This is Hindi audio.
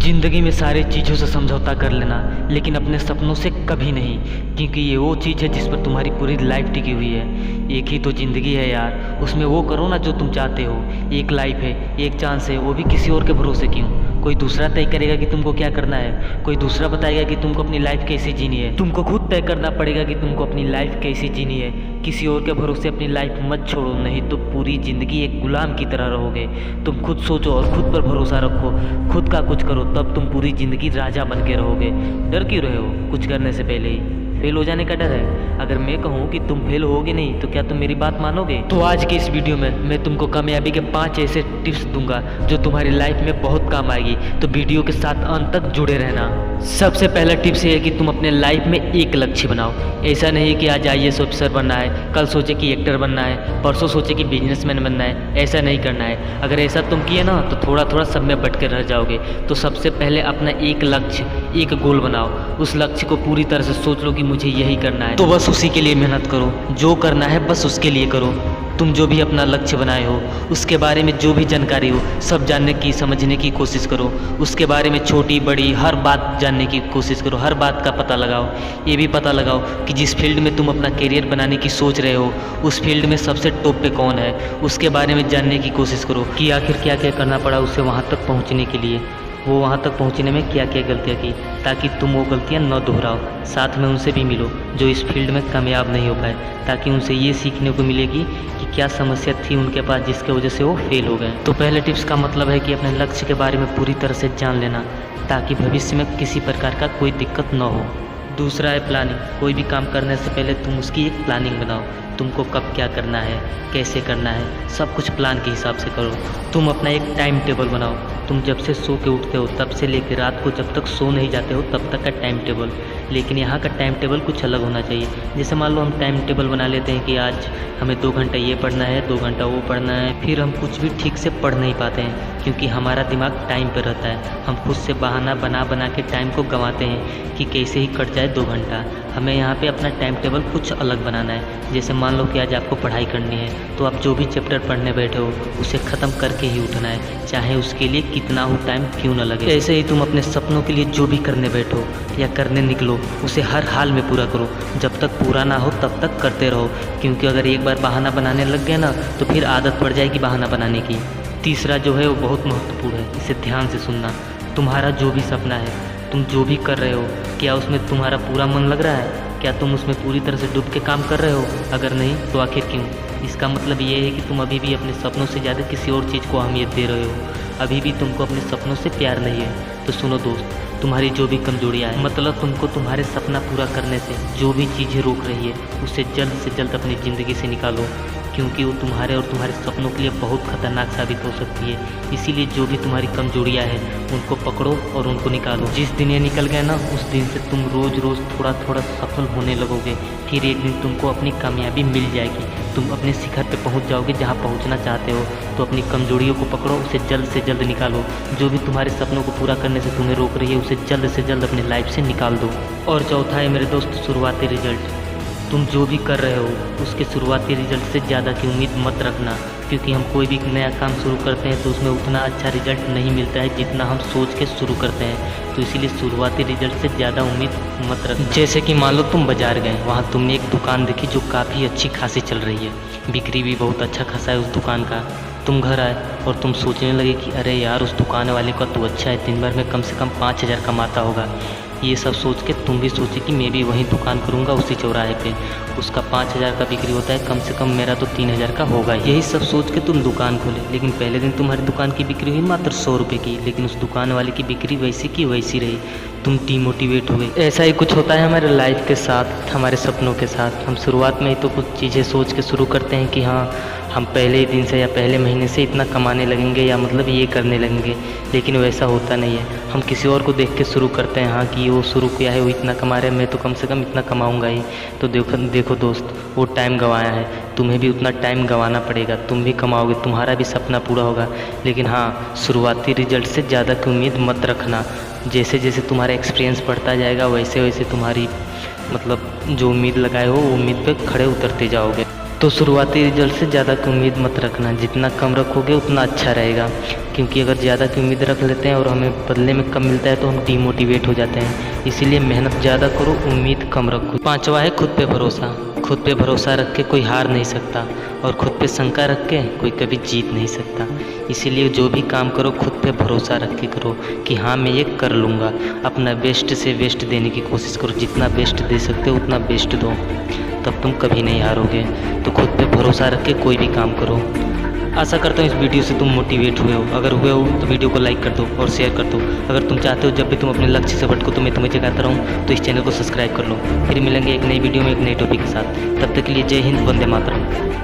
जिंदगी में सारी चीज़ों से समझौता कर लेना, लेकिन अपने सपनों से कभी नहीं, क्योंकि ये वो चीज़ है जिस पर तुम्हारी पूरी लाइफ टिकी हुई है। एक ही तो ज़िंदगी है यार, उसमें वो करो ना जो तुम चाहते हो। एक लाइफ है, एक चांस है, वो भी किसी और के भरोसे क्यों? कोई दूसरा तय करेगा कि तुमको क्या करना है, कोई दूसरा बताएगा कि तुमको अपनी लाइफ कैसी जीनी है। तुमको खुद तय करना पड़ेगा कि तुमको अपनी लाइफ कैसी जीनी है। किसी और के भरोसे अपनी लाइफ मत छोड़ो, नहीं तो पूरी ज़िंदगी एक गुलाम की तरह रहोगे। तुम खुद सोचो और खुद पर भरोसा रखो, खुद का कुछ करो, तब तुम पूरी ज़िंदगी राजा बन के रहोगे। डर क्यों रहे हो कुछ करने से पहले ही? फेल हो जाने का डर है? अगर मैं कहूँ कि तुम फेल होगे नहीं तो क्या तुम मेरी बात मानोगे? तो आज की इस वीडियो में मैं तुमको कामयाबी के 5 ऐसे टिप्स दूंगा जो तुम्हारी लाइफ में बहुत काम आएगी, तो वीडियो के साथ अंत तक जुड़े रहना। सबसे पहला टिप्स ये है कि तुम अपने लाइफ में एक लक्ष्य बनाओ। ऐसा नहीं कि आज IAS ऑफिसर बनना है, कल सोचे कि एक्टर बनना है, परसों सोचे कि बिजनेसमैन बनना है। ऐसा नहीं करना है। अगर ऐसा तुम किए ना तो थोड़ा थोड़ा सब में बट के रह जाओगे। तो सबसे पहले अपना एक लक्ष्य, एक गोल बनाओ। उस लक्ष्य को पूरी तरह से सोच लो कि मुझे यही करना है, तो बस उसी के लिए मेहनत करो। जो करना है बस उसके लिए करो। तुम जो भी अपना लक्ष्य बनाए हो उसके बारे में जो भी जानकारी हो सब जानने की, समझने की कोशिश करो। उसके बारे में छोटी बड़ी हर बात जानने की कोशिश करो, हर बात का पता लगाओ। ये भी पता लगाओ कि जिस फील्ड में तुम अपना करियर बनाने की सोच रहे हो उस फील्ड में सबसे टॉप पे कौन है, उसके बारे में जानने की कोशिश करो कि आखिर क्या क्या करना पड़ा उसे वहाँ तक पहुँचने के लिए, वो वहाँ तक पहुँचने में क्या क्या गलतियाँ की, ताकि तुम वो गलतियाँ न दोहराओ। साथ में उनसे भी मिलो जो इस फील्ड में कामयाब नहीं हो पाए, ताकि उनसे ये सीखने को मिलेगी कि क्या समस्या थी उनके पास जिसके वजह से वो फेल हो गए। तो पहले टिप्स का मतलब है कि अपने लक्ष्य के बारे में पूरी तरह से जान लेना, ताकि भविष्य में किसी प्रकार का कोई दिक्कत न हो। दूसरा है प्लानिंग। कोई भी काम करने से पहले तुम उसकी एक प्लानिंग बनाओ। तुमको कब क्या करना है, कैसे करना है, सब कुछ प्लान के हिसाब से करो। तुम अपना एक टाइम टेबल बनाओ। तुम जब से सो के उठते हो तब से लेकर रात को जब तक सो नहीं जाते हो तब तक का टाइम टेबल। लेकिन यहाँ का टाइम टेबल कुछ अलग होना चाहिए। जैसे मान लो हम टाइम टेबल बना लेते हैं कि आज हमें 2 घंटा ये पढ़ना है, 2 घंटा वो पढ़ना है, फिर हम कुछ भी ठीक से पढ़ नहीं पाते हैं क्योंकि हमारा दिमाग टाइम पर रहता है। हम खुद से बहाना बना बना के टाइम को गंवाते हैं कि कैसे ही कट जाए 2 घंटा। हमें यहाँ पे अपना टाइम टेबल कुछ अलग बनाना है। जैसे मान लो कि आज आपको पढ़ाई करनी है तो आप जो भी चैप्टर पढ़ने बैठे हो उसे ख़त्म करके ही उठना है, चाहे उसके लिए कितना हो टाइम क्यों ना लगे। ऐसे ही तुम अपने सपनों के लिए जो भी करने बैठो या करने निकलो उसे हर हाल में पूरा करो। जब तक पूरा ना हो तब तक करते रहो, क्योंकि अगर एक बार बहाना बनाने लग गए ना तो फिर आदत पड़ जाएगी बहाना बनाने की। तीसरा जो है वो बहुत महत्वपूर्ण है, इसे ध्यान से सुनना। तुम्हारा जो भी सपना है, तुम जो भी कर रहे हो, क्या उसमें तुम्हारा पूरा मन लग रहा है? क्या तुम उसमें पूरी तरह से डूब के काम कर रहे हो? अगर नहीं तो आखिर क्यों? इसका मतलब ये है कि तुम अभी भी अपने सपनों से ज़्यादा किसी और चीज़ को अहमियत दे रहे हो। अभी भी तुमको अपने सपनों से प्यार नहीं है। तो सुनो दोस्त, तुम्हारी जो भी कमजोरियाँ हैं, मतलब तुमको तुम्हारे सपना पूरा करने से जो भी चीज़ें रोक रही है उसे जल्द से जल्द अपनी ज़िंदगी से निकालो, क्योंकि वो तुम्हारे और तुम्हारे सपनों के लिए बहुत खतरनाक साबित हो सकती है। इसीलिए जो भी तुम्हारी कमजोरियाँ हैं उनको पकड़ो और उनको निकालो। जिस दिन ये निकल गए ना उस दिन से तुम रोज़ रोज़ थोड़ा थोड़ा सफल होने लगोगे। फिर एक दिन तुमको अपनी कामयाबी मिल जाएगी, तुम अपने शिखर पे पहुंच जाओगे जहां पहुंचना चाहते हो। तो अपनी कमजोरियों को पकड़ो, उसे जल्द से जल्द निकालो। जो भी तुम्हारे सपनों को पूरा करने से तुम्हें रोक रही है उसे जल्द से जल्द अपनी लाइफ से निकाल दो। और चौथा है मेरे दोस्त, शुरुआती रिजल्ट। तुम जो भी कर रहे हो उसके शुरुआती रिजल्ट से ज़्यादा की उम्मीद मत रखना, क्योंकि हम कोई भी नया काम शुरू करते हैं तो उसमें उतना अच्छा रिजल्ट नहीं मिलता है जितना हम सोच के शुरू करते हैं। तो इसीलिए शुरुआती रिजल्ट से ज़्यादा उम्मीद मत रखना। जैसे कि मान लो तुम बाज़ार गए, वहाँ तुमने एक दुकान देखी जो काफ़ी अच्छी खासी चल रही है, बिक्री भी बहुत अच्छा खासा है उस दुकान का। तुम घर आए और तुम सोचने लगे कि अरे यार उस दुकान वाले का तो अच्छा है, दिन भर में कम से कम 5,000 कमाता होगा। ये सब सोच के तुम भी सोचे कि मैं भी वहीं दुकान करूँगा उसी चौराहे पे। उसका 5,000 का बिक्री होता है, कम से कम मेरा तो 3,000 का होगा। यही सब सोच के तुम दुकान खोले, लेकिन पहले दिन तुम्हारी दुकान की बिक्री हुई मात्र 100 रुपये की, लेकिन उस दुकान वाले की बिक्री वैसी की वैसी रही। तुम डीमोटिवेट हो गए। ऐसा ही कुछ होता है हमारे लाइफ के साथ, हमारे सपनों के साथ। हम शुरुआत में ही तो कुछ चीज़ें सोच के शुरू करते हैं कि हाँ हम पहले ही दिन से या पहले महीने से इतना कमाने लगेंगे या मतलब ये करने लगेंगे, लेकिन वैसा होता नहीं है। हम किसी और को देख के शुरू करते हैं, हाँ कि वो शुरू किया है, वो इतना कमा रहे हैं, मैं तो कम से कम इतना कमाऊंगा ही। तो देखो दोस्त, वो टाइम गंवाया है, तुम्हें भी उतना टाइम गंवाना पड़ेगा। तुम भी कमाओगे, तुम्हारा भी सपना पूरा होगा, लेकिन हाँ शुरुआती रिजल्ट से ज़्यादा की उम्मीद मत रखना। जैसे जैसे तुम्हारा एक्सपीरियंस बढ़ता जाएगा वैसे वैसे तुम्हारी मतलब जो उम्मीद लगाए हो वो उम्मीद पे खड़े उतरते जाओगे। तो शुरुआती रिजल्ट से ज़्यादा की उम्मीद मत रखना, जितना कम रखोगे उतना अच्छा रहेगा। क्योंकि अगर ज़्यादा की उम्मीद रख लेते हैं और हमें बदले में कम मिलता है तो हम डीमोटिवेट हो जाते हैं। इसीलिए मेहनत ज़्यादा करो, उम्मीद कम रखो। 5वां है खुद पे भरोसा। खुद पे भरोसा रख के कोई हार नहीं सकता और खुद पे शंका रख के कोई कभी जीत नहीं सकता। इसीलिए जो भी काम करो खुद पे भरोसा रख के करो कि हाँ मैं ये कर लूँगा। अपना बेस्ट से बेस्ट देने की कोशिश करो, जितना बेस्ट दे सकते हो उतना बेस्ट दो, तब तुम कभी नहीं हारोगे। तो खुद पे भरोसा रख के कोई भी काम करो। आशा करता हूँ इस वीडियो से तुम मोटिवेट हुए हो। अगर हुए हो तो वीडियो को लाइक कर दो और शेयर कर दो। अगर तुम चाहते हो जब भी तुम अपने लक्ष्य से भटको तो मैं तुम्हें जगाता रहूँ, तो इस चैनल को सब्सक्राइब कर लो। फिर मिलेंगे एक नई वीडियो में एक नई टॉपिक के साथ। तब तक के लिए जय हिंद, वंदे मातरम।